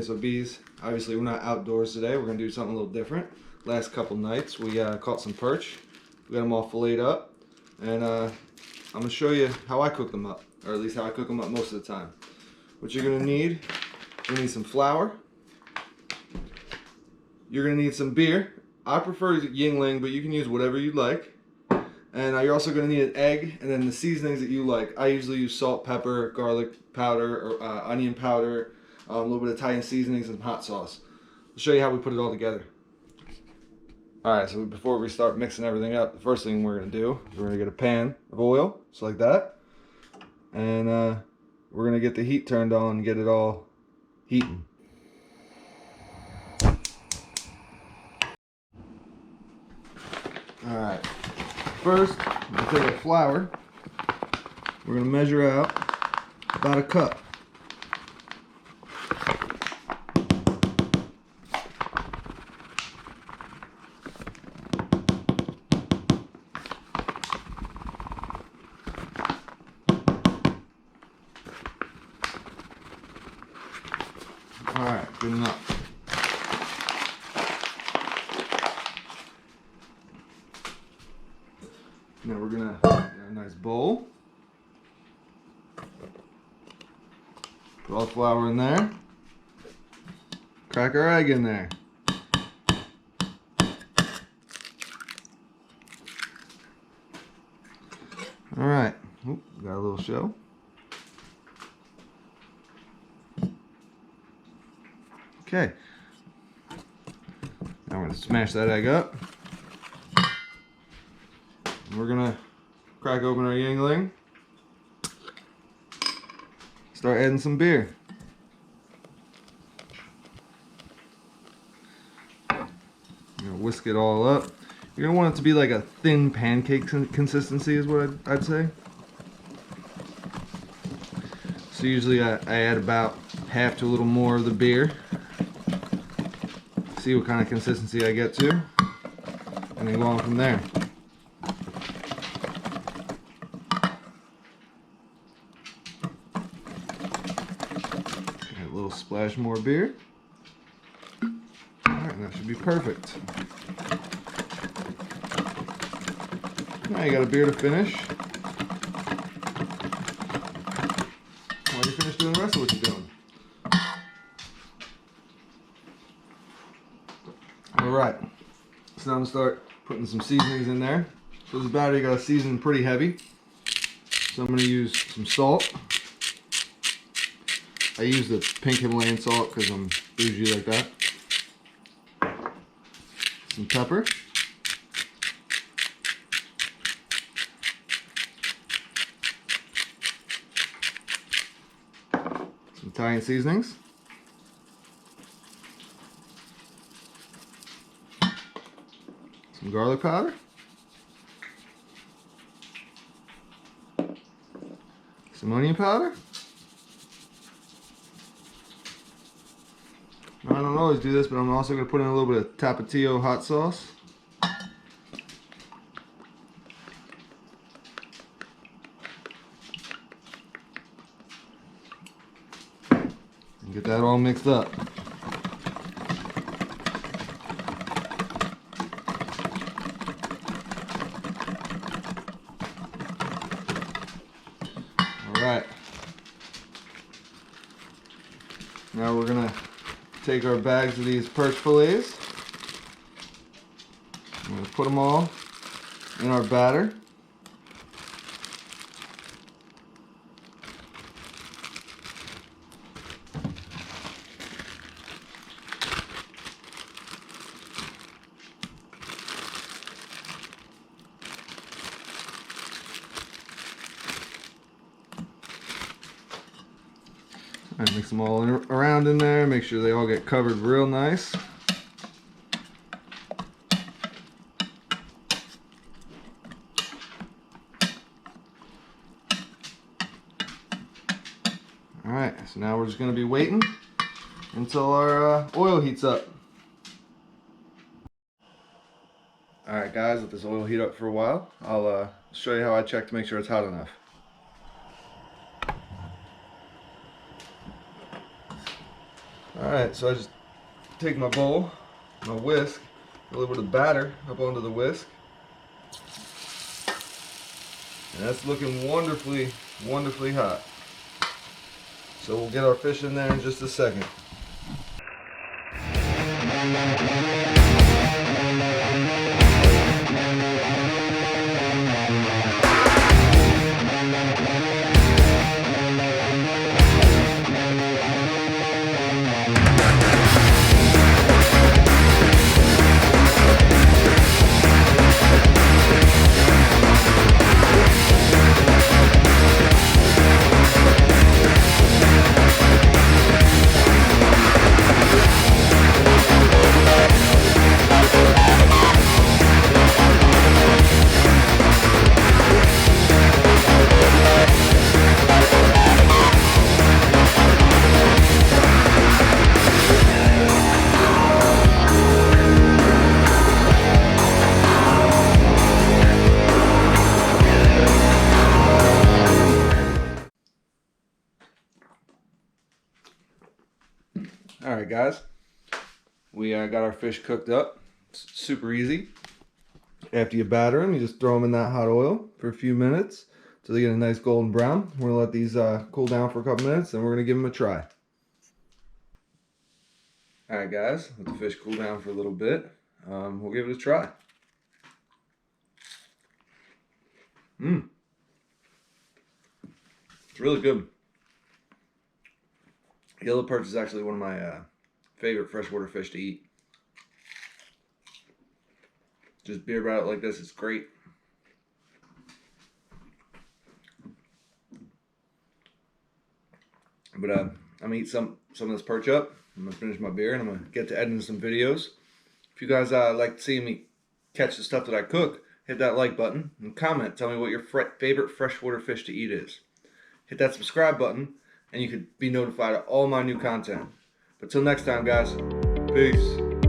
SOBs. Obviously we're not outdoors today, we're going to do something a little different. Last couple nights we caught some perch. We got them all filleted up, and I'm going to show you how I cook them up, or at least how I cook them up most of the time. What you're going to need, you're going to need some flour. You're going to need some beer. I prefer Yingling, but you can use whatever you like. And you're also going to need an egg, and then the seasonings that you like. I usually use salt, pepper, garlic powder, or onion powder, a little bit of Italian seasonings, and hot sauce. I'll show you how we put it all together. Alright, so before we start mixing everything up, the first thing we're going to do is we're going to get a pan of oil, just like that. And we're going to get the heat turned on and get it all heating. Alright, first we're going to take our flour. We're going to measure out about a cup. Alright, good enough. Now we're gonna get a nice bowl. Put all the flour in there. Crack our egg in there. Alright, got a little show. Okay. Now we're gonna smash that egg up. We're gonna crack open our Yingling. Start adding some beer. You're gonna whisk it all up. You're gonna want it to be like a thin pancake consistency is what I'd say. So usually I add about half to a little more of the beer. See what kind of consistency I get to. And then go on from there. A little splash more beer. Alright, that should be perfect. Now you got a beer to finish. While you finish doing the rest of what you're doing. Alright, so now I'm going to start putting some seasonings in there. So this batter you got to season pretty heavy. So I'm going to use some salt. I use the pink Himalayan salt because I'm bougie like that. Some pepper. Some Italian seasonings. Some garlic powder. Some onion powder. I don't always do this, but I'm also going to put in a little bit of Tapatio hot sauce. And get that all mixed up. Alright. Now we're going to take our bags of these perch fillets. I'm going to put them all in our batter. And mix them all around in there, make sure they all get covered real nice. Alright, so now we're just going to be waiting until our oil heats up. Alright guys, let this oil heat up for a while. I'll show you how I check to make sure it's hot enough. Alright. Alright, so I just take my bowl, my whisk, a little bit of batter up onto the whisk. And that's looking wonderfully, wonderfully hot. So we'll get our fish in there in just a second. Alright guys, we got our fish cooked up. It's super easy. After you batter them, you just throw them in that hot oil for a few minutes until they get a nice golden brown. We're going to let these cool down for a couple minutes and we're going to give them a try. Alright guys, let the fish cool down for a little bit. We'll give it a try. It's really good. Yellow perch is actually one of my favorite freshwater fish to eat. Just beer about it like this, it's great. But I'm gonna eat some of this perch up. I'm gonna finish my beer and I'm gonna get to editing some videos. If you guys like to see me catch the stuff that I cook, hit that like button and comment. Tell me what your favorite freshwater fish to eat is. Hit that subscribe button and you could be notified of all my new content. But till next time, guys, peace.